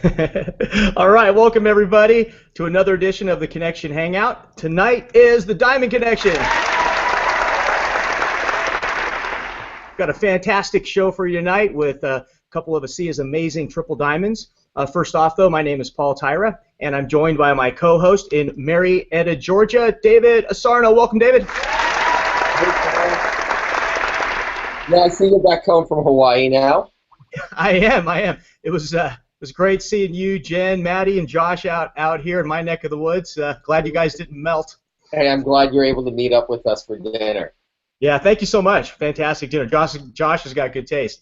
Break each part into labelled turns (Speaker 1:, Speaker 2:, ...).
Speaker 1: All right, welcome everybody to another edition of the Connection Hangout. Tonight is the Diamond Connection. Got a fantastic show for you tonight with a couple of ASEA's amazing triple diamonds. First off, though, my name is Paul Tyra, and I'm joined by my co-host in Marietta, Georgia, David Asarno. Welcome, David.
Speaker 2: Yeah, I see you're back home from Hawaii now.
Speaker 1: I am. It was great seeing you, Jen, Maddie, and Josh out here in my neck of the woods. Glad you guys didn't melt.
Speaker 2: Hey, I'm glad you're able to meet up with us for dinner.
Speaker 1: Yeah, thank you so much. Fantastic dinner. Josh has got good taste.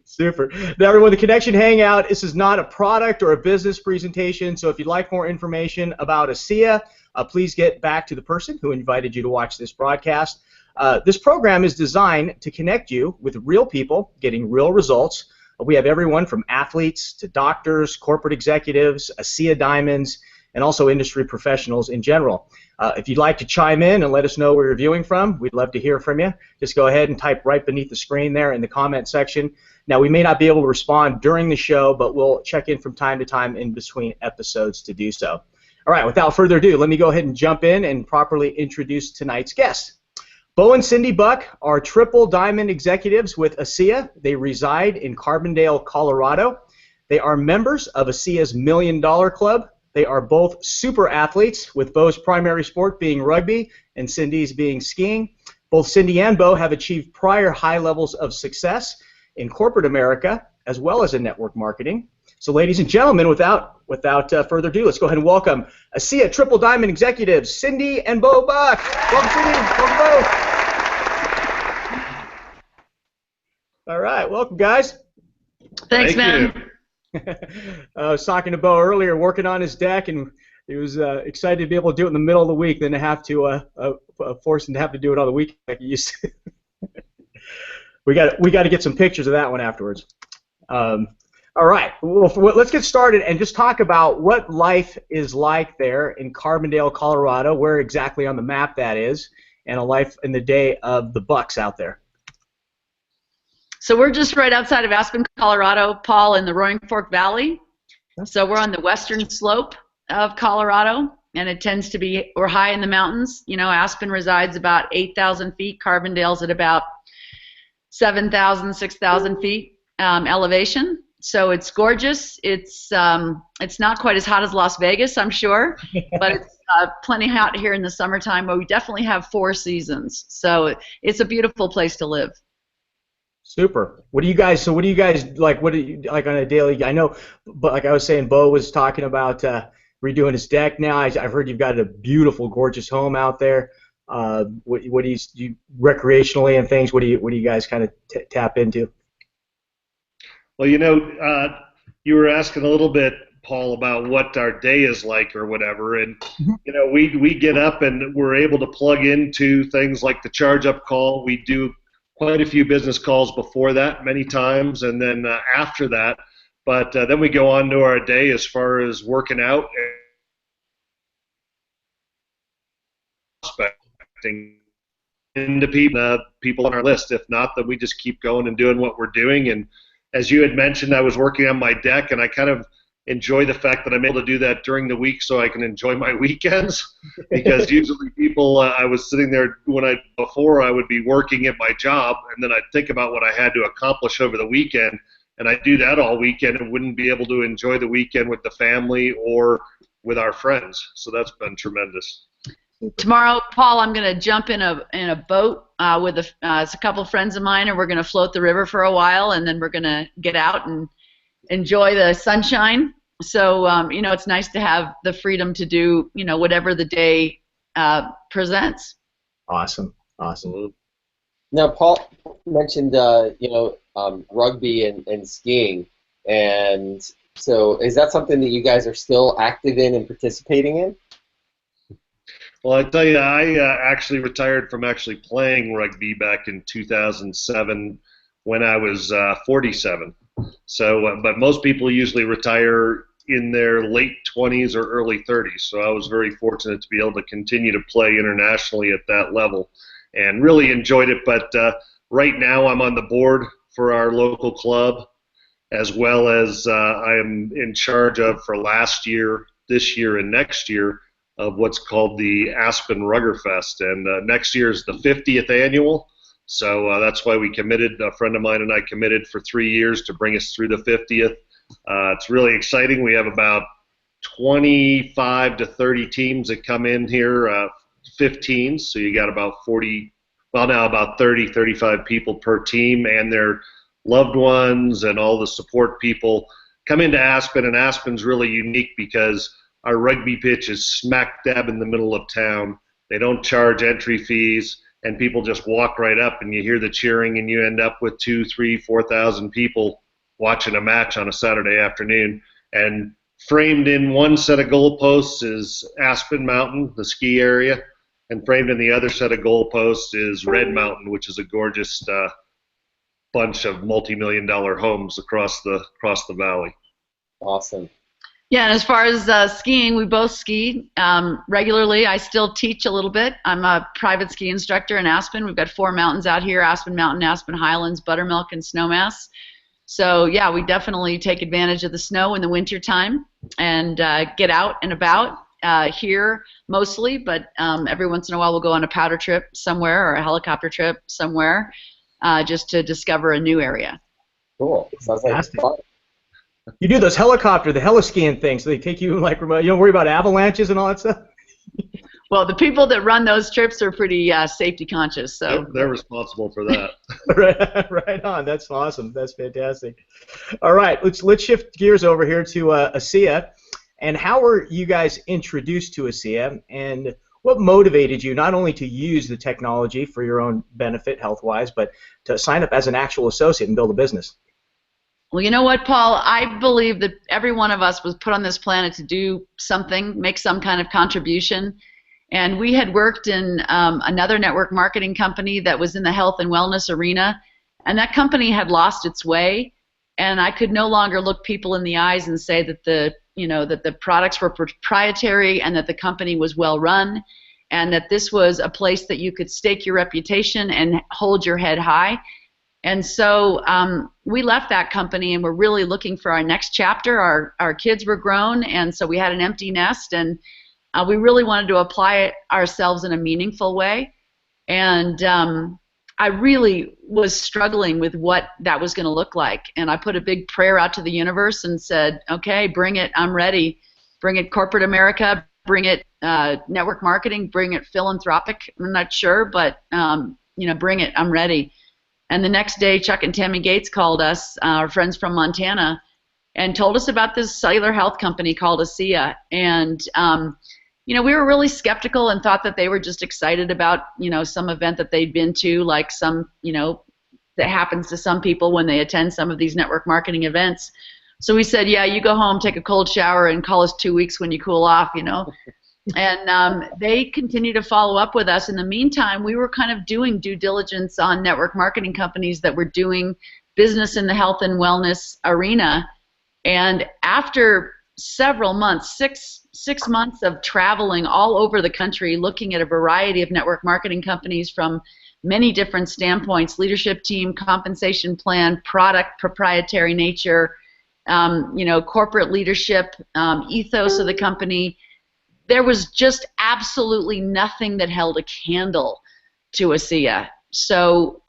Speaker 1: Super. Now, everyone, the Connection Hangout, this is not a product or a business presentation, so if you'd like more information about ASEA, please get back to the person who invited you to watch this broadcast. This program is designed to connect you with real people getting real results. We have everyone from athletes to doctors, corporate executives, ASEA Diamonds, and also industry professionals in general. If you'd like to chime in and let us know where you're viewing from, we'd love to hear from you. Just go ahead and type right beneath the screen there in the comment section. Now, we may not be able to respond during the show, but we'll check in from time to time in between episodes to do so. All right, without further ado, let me go ahead and jump in and properly introduce tonight's guests. Bo and Cindy Buck are triple diamond executives with ASEA. They reside in Carbondale, Colorado. They are members of ASEA's $1 Million Club. They are both super athletes, with Bo's primary sport being rugby and Cindy's being skiing. Both Cindy and Bo have achieved prior high levels of success in corporate America as well as in network marketing. So, ladies and gentlemen, without further ado, let's go ahead and welcome ASEA Triple Diamond executives Cindy and Bo Buck. Welcome, Cindy. Welcome, Bo. All right, welcome, guys.
Speaker 3: Thanks, man.
Speaker 1: I was talking to Bo earlier, working on his deck, and he was excited to be able to do it in the middle of the week, then to have to force him to have to do it on the weekend like he used to. we got to get some pictures of that one afterwards. All right, well, let's get started and just talk about what life is like there in Carbondale, Colorado, where exactly on the map that is, and a life in the day of the Bucks out there.
Speaker 3: So we're just right outside of Aspen, Colorado, Paul, in the Roaring Fork Valley. So we're on the western slope of Colorado, and it tends to be, we're high in the mountains. You know, Aspen resides about 8,000 feet. Carbondale's at about 7,000, 6,000 feet elevation. So it's gorgeous. It's not quite as hot as Las Vegas, I'm sure, but it's plenty hot here in the summertime. But we definitely have 4 seasons. So it's a beautiful place to live.
Speaker 1: Super. What do you guys like? What do you like on a daily? I know, but like I was saying, Bo was talking about redoing his deck now. I've heard you've got a beautiful, gorgeous home out there. What do you recreationally and things? What do you guys kind of tap into?
Speaker 4: Well, you know, you were asking a little bit, Paul, about what our day is like or whatever, and you know, we get up and we're able to plug into things like the charge up call. We do quite a few business calls before that, many times, and then after that. But then we go on to our day as far as working out and prospecting into people on our list. If not, then we just keep going and doing what we're doing. And as you had mentioned, I was working on my deck, and I kind of enjoy the fact that I'm able to do that during the week so I can enjoy my weekends, because usually people, I was sitting there before I would be working at my job, and then I'd think about what I had to accomplish over the weekend, and I'd do that all weekend and wouldn't be able to enjoy the weekend with the family or with our friends. So that's been tremendous.
Speaker 3: Tomorrow, Paul, I'm going to jump in a boat with it's a couple of friends of mine, and we're going to float the river for a while, and then we're going to get out and enjoy the sunshine. So, you know, it's nice to have the freedom to do, you know, whatever the day presents.
Speaker 1: Awesome.
Speaker 2: Now, Paul mentioned, you know, rugby and skiing, and so is that something that you guys are still active in and participating in?
Speaker 4: Well, I tell you, I actually retired from actually playing rugby back in 2007 when I was 47. So, but most people usually retire in their late 20s or early 30s. So I was very fortunate to be able to continue to play internationally at that level and really enjoyed it. But right now I'm on the board for our local club, as well as I am in charge of for last year, this year, and next year of what's called the Aspen Ruggerfest. And next year is the 50th annual. So that's why we committed, a friend of mine and I committed for 3 years to bring us through the 50th. It's really exciting. We have about 25 to 30 teams that come in here, 15, so you got about 40, well now about 30, 35 people per team, and their loved ones and all the support people come into Aspen. And Aspen's really unique because our rugby pitch is smack dab in the middle of town. They don't charge entry fees, and people just walk right up, and you hear the cheering, and you end up with 2,000, 3,000, 4,000 people watching a match on a Saturday afternoon. And framed in one set of goalposts is Aspen Mountain, the ski area, and framed in the other set of goalposts is Red Mountain, which is a gorgeous bunch of multi-million-dollar homes across the valley.
Speaker 2: Awesome.
Speaker 3: Yeah, and as far as skiing, we both ski regularly. I still teach a little bit. I'm a private ski instructor in Aspen. We've got 4 mountains out here: Aspen Mountain, Aspen Highlands, Buttermilk, and Snowmass. So yeah, we definitely take advantage of the snow in the winter time and get out and about here mostly, but every once in a while we'll go on a powder trip somewhere or a helicopter trip somewhere just to discover a new area.
Speaker 2: Cool. Sounds like fun.
Speaker 1: You do those the heliskiing things. So they take you like remote. You don't worry about avalanches and all that stuff.
Speaker 3: Well, the people that run those trips are pretty safety conscious, so
Speaker 4: they're responsible for that.
Speaker 1: Right on. That's awesome. That's fantastic. All right, let's shift gears over here to ASEA. And how were you guys introduced to ASEA, and what motivated you not only to use the technology for your own benefit health-wise, but to sign up as an actual associate and build a business?
Speaker 3: Well, you know what, Paul? I believe that every one of us was put on this planet to do something, make some kind of contribution. And we had worked in another network marketing company that was in the health and wellness arena, and that company had lost its way. And I could no longer look people in the eyes and say that the products were proprietary and that the company was well run, and that this was a place that you could stake your reputation and hold your head high. And so we left that company and we're really looking for our next chapter. Our kids were grown, and so we had an empty nest, and we really wanted to apply it ourselves in a meaningful way. And I really was struggling with what that was going to look like. And I put a big prayer out to the universe and said, okay, bring it, I'm ready. Bring it corporate America, bring it network marketing, bring it philanthropic, I'm not sure, but bring it, I'm ready. And the next day, Chuck and Tammy Gates called us, our friends from Montana, and told us about this cellular health company called ASEA. And we were really skeptical and thought that they were just excited about, some event that they'd been to, like some, that happens to some people when they attend some of these network marketing events. So we said, yeah, you go home, take a cold shower, and call us 2 weeks when you cool off, And they continue to follow up with us. In the meantime, we were kind of doing due diligence on network marketing companies that were doing business in the health and wellness arena. And after several months, six months of traveling all over the country, looking at a variety of network marketing companies from many different standpoints: leadership team, compensation plan, product, proprietary nature, corporate leadership, ethos of the company. There was just absolutely nothing that held a candle to ASEA. So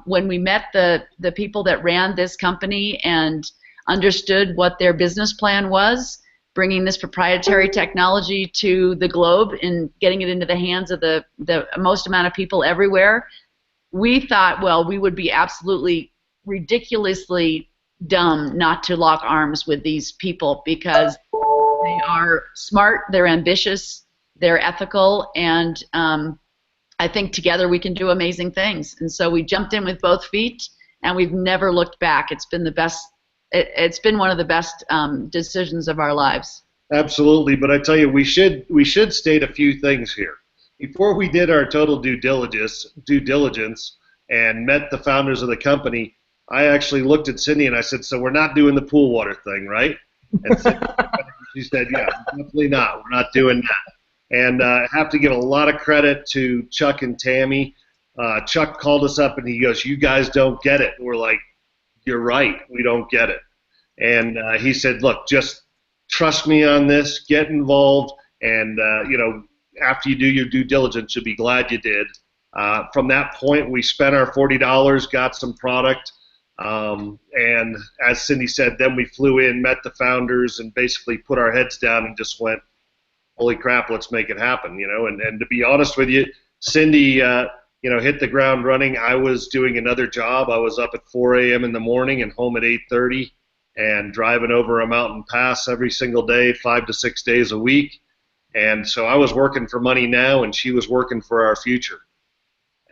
Speaker 3: when we met the people that ran this company and understood what their business plan was, bringing this proprietary technology to the globe and getting it into the hands of the most amount of people everywhere, we thought, well, we would be absolutely ridiculously dumb not to lock arms with these people, because they are smart, they're ambitious, they're ethical, and I think together we can do amazing things. And so we jumped in with both feet, and we've never looked back. It's been the best. It's been one of the best decisions of our lives.
Speaker 4: Absolutely, but I tell you, we should state a few things here. Before we did our total due diligence and met the founders of the company, I actually looked at Cindy and I said, so we're not doing the pool water thing, right? And she said, yeah, definitely not. We're not doing that. And I have to give a lot of credit to Chuck and Tammy. Chuck called us up and he goes, you guys don't get it. And we're like, you're right, we don't get it. And he said, look, just trust me on this, get involved, and after you do your due diligence, you'll be glad you did. From that point, we spent our $40, got some product, and as Cindy said, then we flew in, met the founders, and basically put our heads down and just went, holy crap, let's make it happen, And to be honest with you, Cindy, hit the ground running. I was doing another job. I was up at 4 a.m. in the morning and home at 8:30, and driving over a mountain pass every single day, 5 to 6 days a week. And so I was working for money now, and she was working for our future.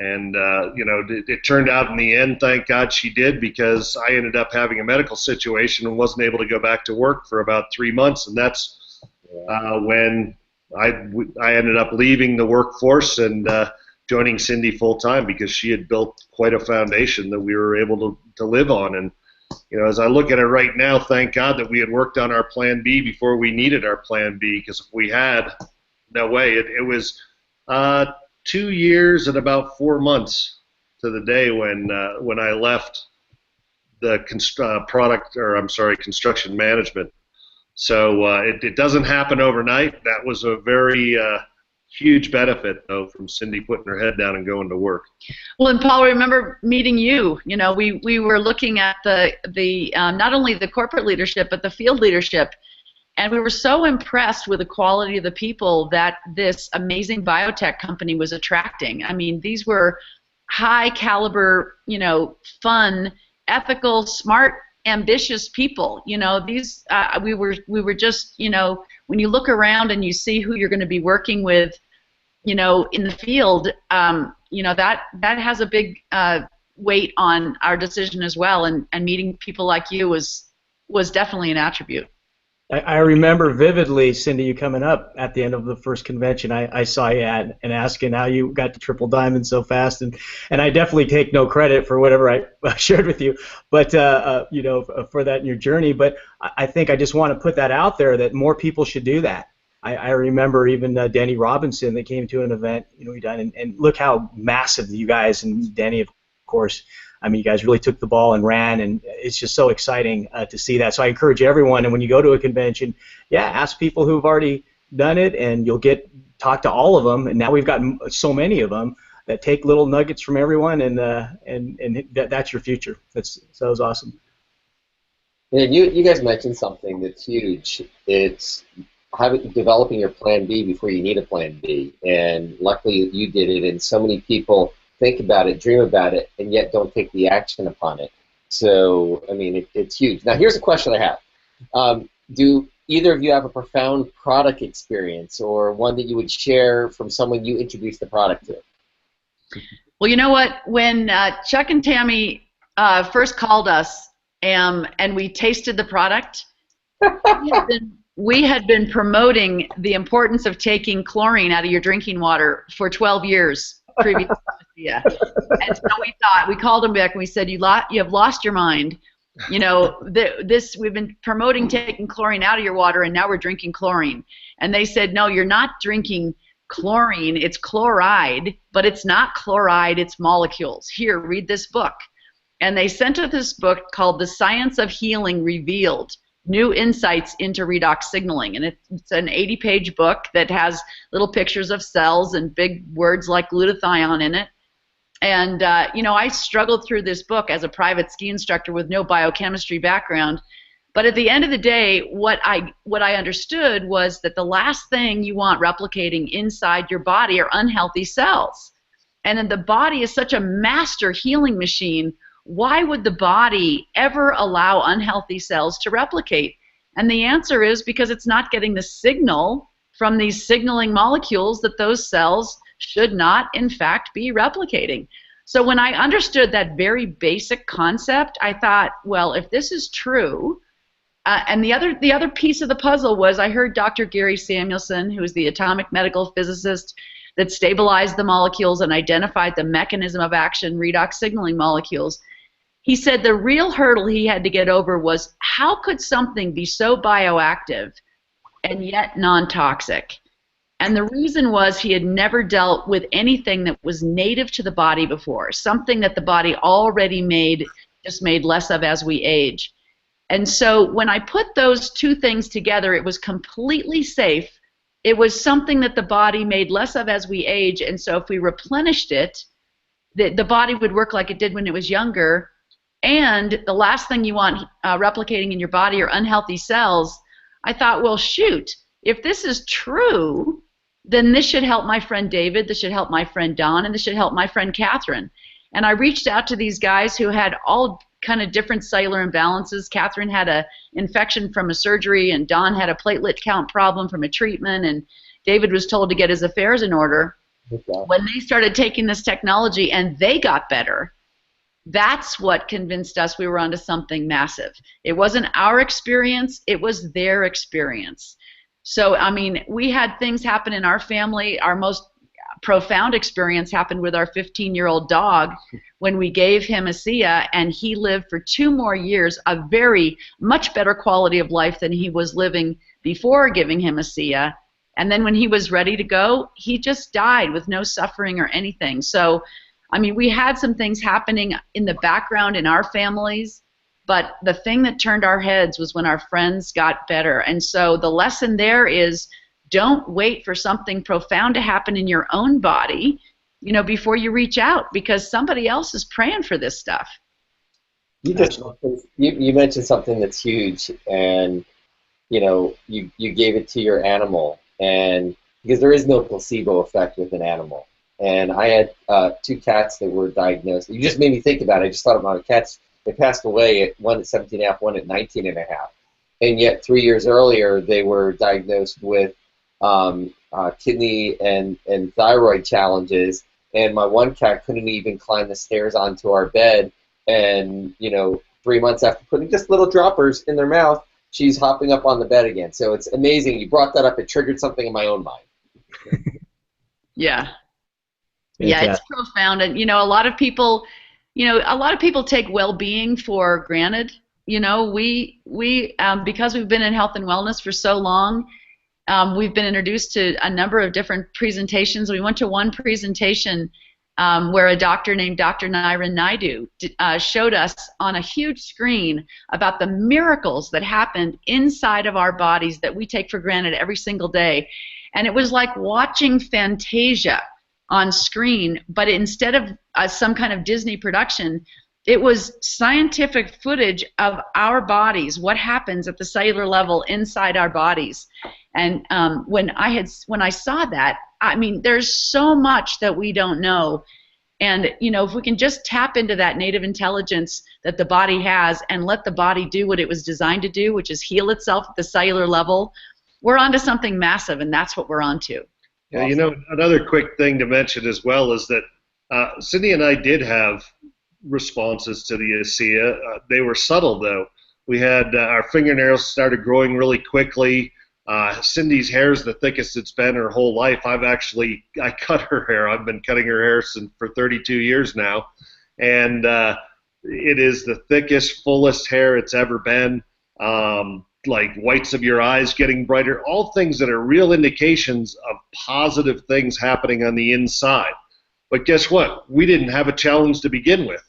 Speaker 4: And, it turned out in the end, thank God she did, because I ended up having a medical situation and wasn't able to go back to work for about 3 months. And that's when I ended up leaving the workforce and joining Cindy full time, because she had built quite a foundation that we were able to live on. And, as I look at it right now, thank God that we had worked on our plan B before we needed our plan B, because if we had, no way. It was 2 years and about 4 months to the day when I left the construction management. So it doesn't happen overnight. That was a very huge benefit, though, from Cindy putting her head down and going to work.
Speaker 3: Well, and Paul, I remember meeting you. We were looking at the not only the corporate leadership but the field leadership, and we were so impressed with the quality of the people that this amazing biotech company was attracting. I mean, these were high caliber, fun, ethical, smart, ambitious people. These we were just, when you look around and you see who you're going to be working with, in the field, that has a big weight on our decision as well. And meeting people like you was definitely an attribute.
Speaker 1: I remember vividly, Cindy, you coming up at the end of the first convention. I saw you and asking how you got to triple diamond so fast, and I definitely take no credit for whatever I shared with you, but for that in your journey. But I think I just want to put that out there that more people should do that. I remember even Danny Robinson that came to an event, we done, and look how massive you guys, and Danny, of course. I mean, you guys really took the ball and ran, and it's just so exciting to see that. So I encourage everyone, and when you go to a convention, ask people who've already done it, and you'll talk to all of them. And now we've got so many of them that take little nuggets from everyone, and that's your future. So it was awesome.
Speaker 2: And you guys mentioned something that's huge. It's developing your plan B before you need a plan B, and luckily you did it. And so many people think about it, dream about it, and yet don't take the action upon it. So, I mean, it's huge. Now, here's a question I have. Do either of you have a profound product experience, or one that you would share from someone you introduced the product to?
Speaker 3: Well, you know what? When Chuck and Tammy first called us and we tasted the product, we had been promoting the importance of taking chlorine out of your drinking water for 12 years. Previous yeah. And so we called them back and we said, you have lost your mind. We've been promoting taking chlorine out of your water, and now we're drinking chlorine. And they said, no, you're not drinking chlorine, it's chloride, but it's not chloride, it's molecules. Here, read this book. And they sent us this book called The Science of Healing Revealed: New Insights into Redox Signaling. And it's an 80-page book that has little pictures of cells and big words like glutathione in it. And, I struggled through this book as a private ski instructor with no biochemistry background. But at the end of the day, what I understood was that the last thing you want replicating inside your body are unhealthy cells. And then the body is such a master healing machine. Why would the body ever allow unhealthy cells to replicate? And the answer is because it's not getting the signal from these signaling molecules that those cells should not, in fact, be replicating. So when I understood that very basic concept, I thought, well, if this is true, and the other piece of the puzzle was I heard Dr. Gary Samuelson, who is the atomic medical physicist that stabilized the molecules and identified the mechanism of action, redox signaling molecules. He said the real hurdle he had to get over was how could something be so bioactive and yet non-toxic? And the reason was he had never dealt with anything that was native to the body before, something that the body already made, just made less of as we age. And so when I put those two things together, it was completely safe. It was something that the body made less of as we age, and so if we replenished it, the body would work like it did when it was younger. And the last thing you want replicating in your body are unhealthy cells. I thought, well, shoot, if this is true, then this should help my friend David, this should help my friend Don, and this should help my friend Catherine. And I reached out to these guys who had all kind of different cellular imbalances. Catherine had an infection from a surgery, and Don had a platelet count problem from a treatment, and David was told to get his affairs in order.
Speaker 2: Okay.
Speaker 3: When they started taking this technology and they got better, that's what convinced us we were onto something massive. It wasn't our experience, it was their experience. So, I mean, we had things happen in our family. Our most profound experience happened with our 15-year-old dog when we gave him ASEA, and he lived for 2 more years, a very much better quality of life than he was living before giving him ASEA. And then when he was ready to go, he just died with no suffering or anything. So, I mean, we had some things happening in the background in our families, but the thing that turned our heads was when our friends got better. And so the lesson there is, don't wait for something profound to happen in your own body, you know, before you reach out, because somebody else is praying for this stuff.
Speaker 2: You mentioned something that's huge, and you know, you gave it to your animal, and because there is no placebo effect with an animal. And I had 2 cats that were diagnosed. You just made me think about it. I just thought about cats. They passed away, one at 17 and a half, one at 19 and a half. And yet 3 years earlier, they were diagnosed with kidney and thyroid challenges. And my one cat couldn't even climb the stairs onto our bed. And, you know, 3 months after putting just little droppers in their mouth, she's hopping up on the bed again. So it's amazing. You brought that up. It triggered something in my own mind.
Speaker 3: Yeah. Yeah, it's profound. And, you know, a lot of people take well-being for granted. You know, we because we've been in health and wellness for so long, we've been introduced to a number of different presentations. We went to one presentation where a doctor named Dr. Nairan Naidu showed us on a huge screen about the miracles that happened inside of our bodies that we take for granted every single day. And it was like watching Fantasia on screen, but instead of some kind of Disney production, it was scientific footage of our bodies, what happens at the cellular level inside our bodies. And when I saw that, I mean, there's so much that we don't know. And, you know, if we can just tap into that native intelligence that the body has and let the body do what it was designed to do, which is heal itself at the cellular level, we're onto something massive, and that's what we're onto.
Speaker 4: Yeah, you know, another quick thing to mention as well is that Cindy and I did have responses to the ASEA. They were subtle, though. We had our fingernails started growing really quickly. Cindy's hair is the thickest it's been her whole life. I cut her hair. I've been cutting her hair for 32 years now, and it is the thickest, fullest hair it's ever been. Like whites of your eyes getting brighter, all things that are real indications of positive things happening on the inside. But guess what? We didn't have a challenge to begin with.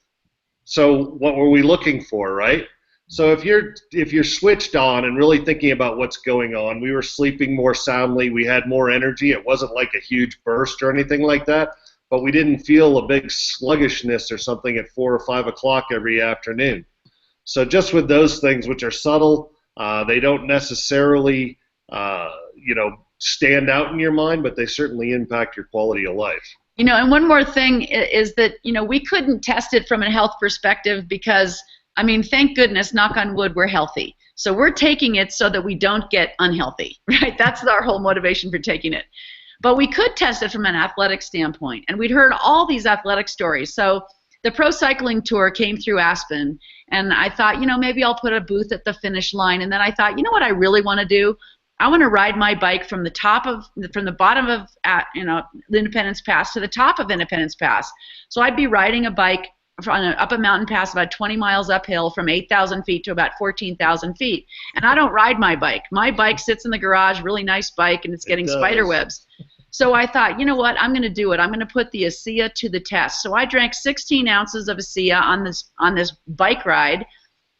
Speaker 4: So what were we looking for, right? So if you're switched on and really thinking about what's going on, we were sleeping more soundly, we had more energy. It wasn't like a huge burst or anything like that, but we didn't feel a big sluggishness or something at 4 or 5 o'clock every afternoon. So just with those things, which are subtle, they don't necessarily, stand out in your mind, but they certainly impact your quality of life.
Speaker 3: You know, and one more thing is that, you know, we couldn't test it from a health perspective because, I mean, thank goodness, knock on wood, we're healthy. So we're taking it so that we don't get unhealthy, right? That's our whole motivation for taking it. But we could test it from an athletic standpoint, and we'd heard all these athletic stories. So the Pro Cycling Tour came through Aspen, and I thought, you know, maybe I'll put a booth at the finish line. And then I thought, you know what I really want to do? I want to ride my bike from the bottom of Independence Pass to the top of Independence Pass. So I'd be riding a bike up a mountain pass about 20 miles uphill from 8,000 feet to about 14,000 feet. And I don't ride my bike. My bike sits in the garage, really nice bike, and it's getting spider webs. So I thought, you know what, I'm going to do it. I'm going to put the ASEA to the test. So I drank 16 ounces of ASEA on this bike ride,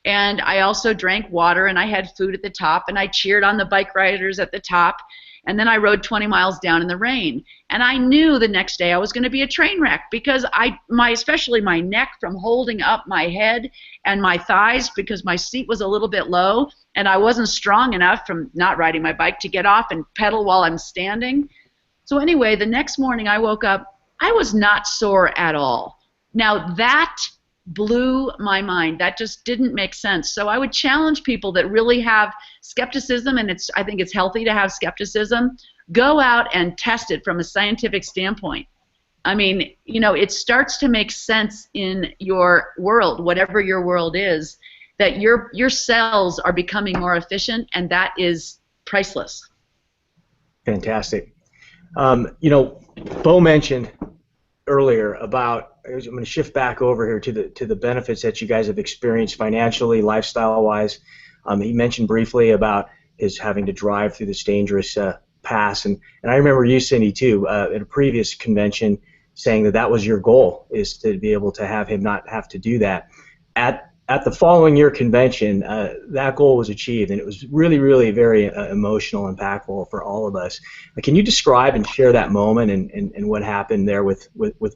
Speaker 3: And I also drank water, and I had food at the top, and I cheered on the bike riders at the top. And then I rode 20 miles down in the rain. And I knew the next day I was going to be a train wreck because especially my neck from holding up my head and my thighs because my seat was a little bit low and I wasn't strong enough from not riding my bike to get off and pedal while I'm standing. So anyway, the next morning I woke up, I was not sore at all. Now that blew my mind. That just didn't make sense. So I would challenge people that really have skepticism, and I think it's healthy to have skepticism, go out and test it from a scientific standpoint. I mean, it starts to make sense in your world, whatever your world is, that your cells are becoming more efficient, and that is priceless.
Speaker 1: Fantastic. Bo mentioned earlier about, I'm going to shift back over here to the benefits that you guys have experienced financially, lifestyle-wise. He mentioned briefly about his having to drive through this dangerous pass, and I remember you, Cindy, too, at a previous convention, saying that was your goal, is to be able to have him not have to do that. At the following year convention, that goal was achieved, and it was really, really very emotional, impactful for all of us. Can you describe and share that moment and what happened there with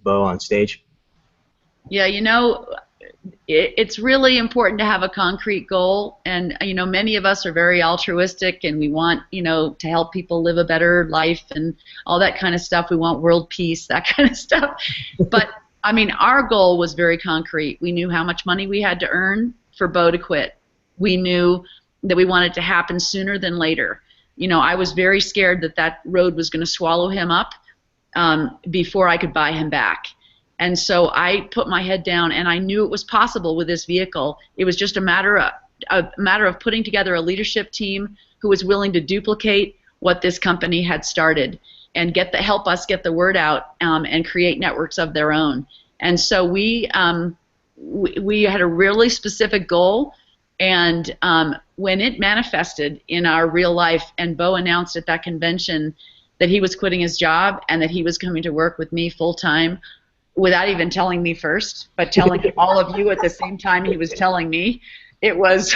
Speaker 1: Bo on stage?
Speaker 3: Yeah, it's really important to have a concrete goal, and many of us are very altruistic, and we want to help people live a better life and all that kind of stuff. We want world peace, that kind of stuff. But I mean, our goal was very concrete. We knew how much money we had to earn for Bo to quit. We knew that we wanted it to happen sooner than later. I was very scared that road was going to swallow him up before I could buy him back. And so I put my head down, and I knew it was possible with this vehicle. It was just a matter of putting together a leadership team who was willing to duplicate what this company had started and help us get the word out and create networks of their own. And so we had a really specific goal, and when it manifested in our real life, and Bo announced at that convention that he was quitting his job and that he was coming to work with me full time, without even telling me first, but telling all of you at the same time he was telling me, it was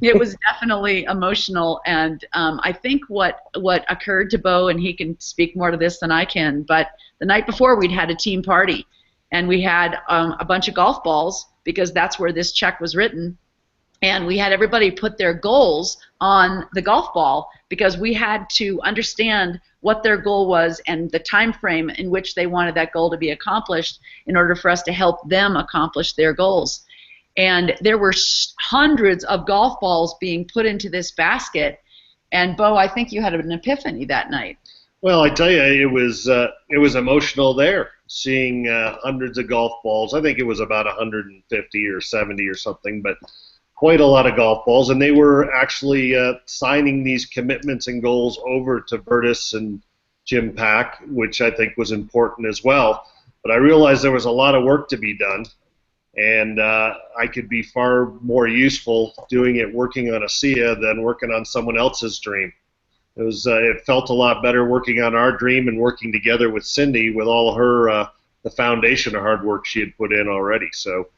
Speaker 3: definitely emotional. And I think what occurred to Bo, and he can speak more to this than I can, but the night before we'd had a team party, and we had a bunch of golf balls because that's where this check was written. And we had everybody put their goals on the golf ball because we had to understand what their goal was and the time frame in which they wanted that goal to be accomplished in order for us to help them accomplish their goals. And there were hundreds of golf balls being put into this basket. And Bo, I think you had an epiphany that night.
Speaker 4: Well, I tell you, it was emotional there, seeing hundreds of golf balls. I think it was about 150 or 70 or something, but quite a lot of golf balls, and they were actually signing these commitments and goals over to Bertus and Jim Pack, which I think was important as well. But I realized there was a lot of work to be done, and I could be far more useful doing it working on a SIA than working on someone else's dream. It felt a lot better working on our dream and working together with Cindy with all her the foundation of hard work she had put in already. So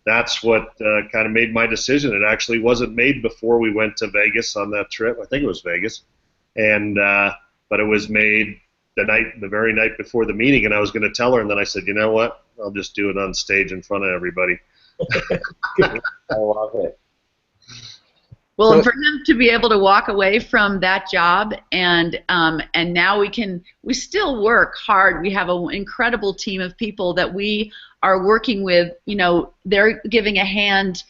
Speaker 4: that's what kind of made my decision. It actually wasn't made before we went to Vegas on that trip. I think it was Vegas, and but it was made the very night before the meeting, and I was going to tell her, and then I said, you know what? I'll just do it on stage in front of everybody.
Speaker 2: I love it.
Speaker 3: Well, and for him to be able to walk away from that job, and now we still work hard. We have an incredible team of people that we are working with. They're giving a hand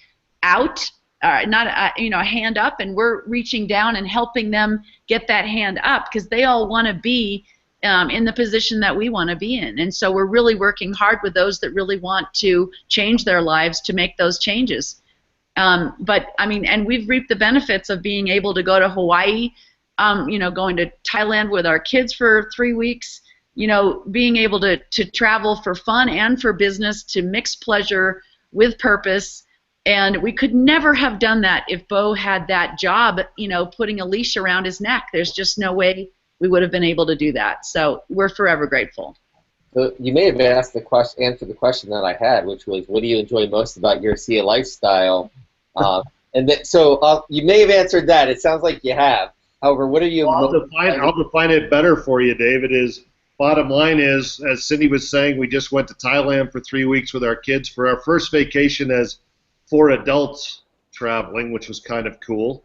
Speaker 3: out, not a hand up, and we're reaching down and helping them get that hand up because they all want to be in the position that we want to be in. And so we're really working hard with those that really want to change their lives to make those changes. But I mean, and we've reaped the benefits of being able to go to Hawaii, going to Thailand with our kids for 3 weeks, being able to travel for fun and for business, to mix pleasure with purpose. And we could never have done that if Bo had that job, putting a leash around his neck. There's just no way we would have been able to do that. So we're forever grateful.
Speaker 2: So you may have answered the question that I had, which was, what do you enjoy most about your SIA lifestyle? So you may have answered that. It sounds like you have. However, what are you?
Speaker 4: I'll define it better for you, David. Bottom line is, as Cindy was saying, we just went to Thailand for 3 weeks with our kids for our first vacation as 4 adults traveling, which was kind of cool.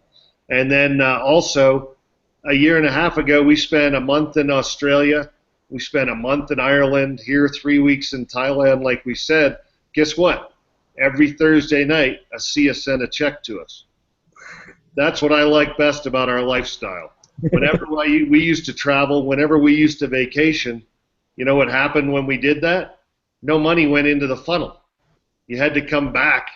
Speaker 4: And then also, a year and a half ago, we spent a month in Australia. We spent a month in Ireland, here 3 weeks in Thailand, like we said. Guess what? Every Thursday night, ASEA sent a check to us. That's what I like best about our lifestyle. Whenever we used to travel, whenever we used to vacation, you know what happened when we did that? No money went into the funnel. You had to come back.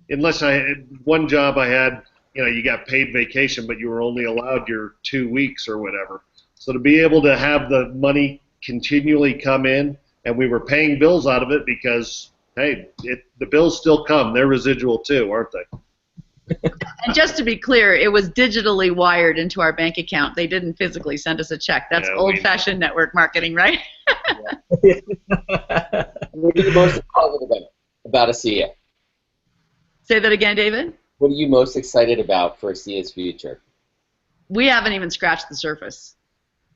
Speaker 4: Unless I had one job I had, you got paid vacation, but you were only allowed your 2 weeks or whatever. So to be able to have the money continually come in, and we were paying bills out of it because, hey, the bills still come. They're residual too, aren't they?
Speaker 3: And just to be clear, it was digitally wired into our bank account. They didn't physically send us a check. That's old-fashioned network marketing, right?
Speaker 2: What are you most excited about ASEA?
Speaker 3: Say that again, David?
Speaker 2: What are you most excited about for ASEA's future?
Speaker 3: We haven't even scratched the surface.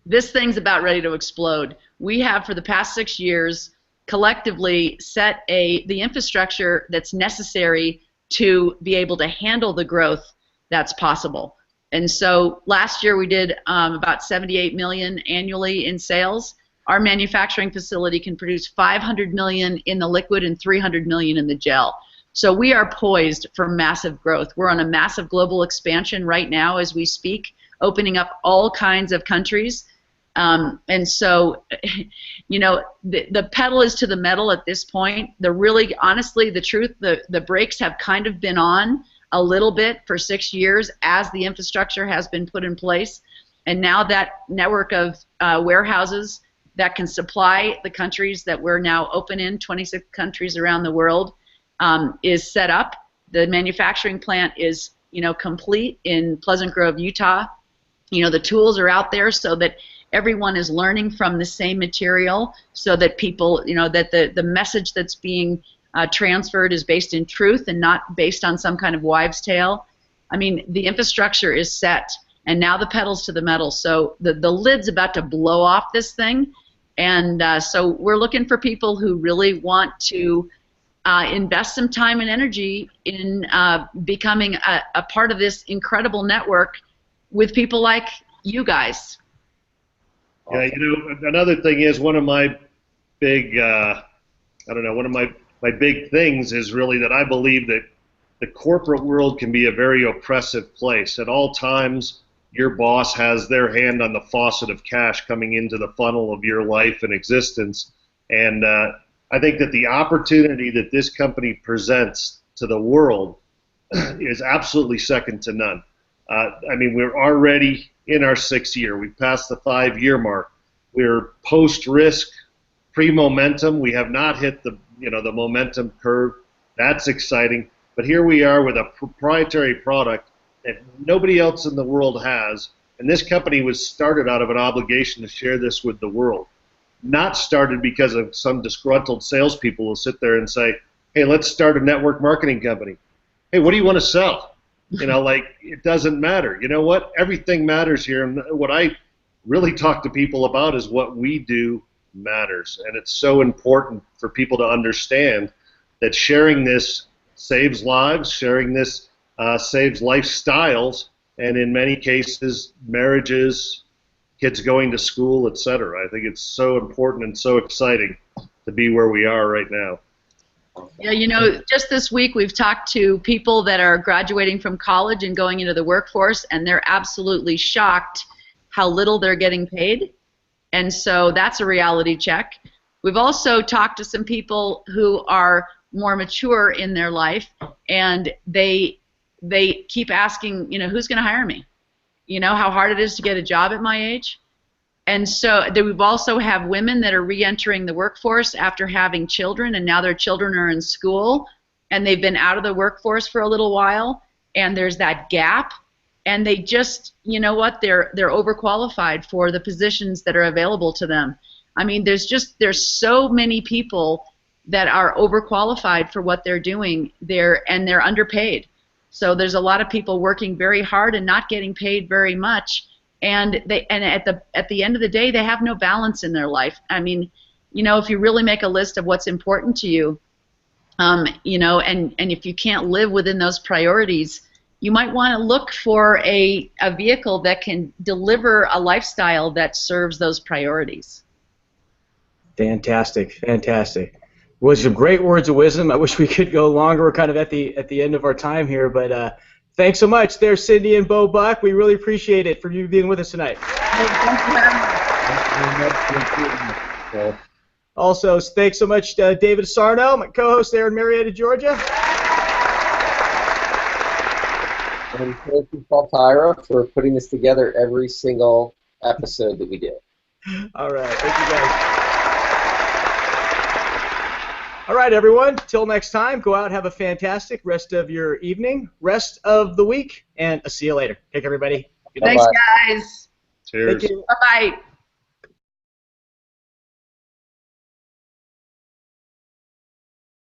Speaker 3: This thing's about ready to explode. We have, for the past 6 years, collectively set the infrastructure that's necessary to be able to handle the growth that's possible. And so last year we did about $78 million annually in sales. Our manufacturing facility can produce $500 million in the liquid and $300 million in the gel. So we are poised for massive growth. We're on a massive global expansion right now as we speak, opening up all kinds of countries. And so, the pedal is to the metal at this point. Honestly, the truth, the brakes have kind of been on a little bit for 6 years as the infrastructure has been put in place. And now that network of warehouses that can supply the countries that we're now open in, 26 countries around the world, is set up. The manufacturing plant is, complete in Pleasant Grove, Utah. The tools are out there so that everyone is learning from the same material, so that people, that the message that's being transferred is based in truth and not based on some kind of wives' tale. I mean, the infrastructure is set, and now the pedal's to the metal. So the lid's about to blow off this thing, and so we're looking for people who really want to invest some time and energy in becoming a part of this incredible network with people like you guys.
Speaker 4: Yeah, another thing is one of my big, one of my big things is really that I believe that the corporate world can be a very oppressive place. At all times, your boss has their hand on the faucet of cash coming into the funnel of your life and existence. And I think that the opportunity that this company presents to the world is absolutely second to none. We're already in our 6th year. We've passed the 5-year mark. We're post-risk, pre-momentum. We have not hit the momentum curve. That's exciting. But here we are with a proprietary product that nobody else in the world has. And this company was started out of an obligation to share this with the world. Not started because of some disgruntled salespeople who sit there and say, hey, let's start a network marketing company. Hey, what do you want to sell? It doesn't matter. You know what? Everything matters here. And what I really talk to people about is what we do matters. And it's so important for people to understand that sharing this saves lives, sharing this saves lifestyles, and in many cases, marriages, kids going to school, etc. I think it's so important and so exciting to be where we are right now.
Speaker 3: Yeah, just this week we've talked to people that are graduating from college and going into the workforce, and they're absolutely shocked how little they're getting paid. And so that's a reality check. We've also talked to some people who are more mature in their life, and they keep asking, who's going to hire me? How hard it is to get a job at my age. And so we've also have women that are re-entering the workforce after having children, and now their children are in school, and they've been out of the workforce for a little while, and there's that gap, and they just, they're overqualified for the positions that are available to them. I mean, there's so many people that are overqualified for what they're doing there, and they're underpaid. So there's a lot of people working very hard and not getting paid very much, and at the end of the day, they have no balance in their life. I mean, you know, if you really make a list of what's important to you, you know, and if you can't live within those priorities, you might want to look for a vehicle that can deliver a lifestyle that serves those priorities.
Speaker 1: Fantastic, fantastic. Well, some great words of wisdom. I wish we could go longer. We're kind of at the end of our time here, but thanks so much there, Cindy and Bo Buck. We really appreciate it for you being with us tonight. Also, thanks so much, David Sarno, my co-host there in Marietta, Georgia.
Speaker 2: And thank you, Paul Tyra, for putting this together every single episode that we do.
Speaker 1: All right, thank you guys. All right, everyone, till next time, go out, have a fantastic rest of your evening, rest of the week, and I'll see you later. Take care, everybody.
Speaker 3: Thanks, guys.
Speaker 4: Cheers.
Speaker 1: Thank you.
Speaker 3: Bye-bye.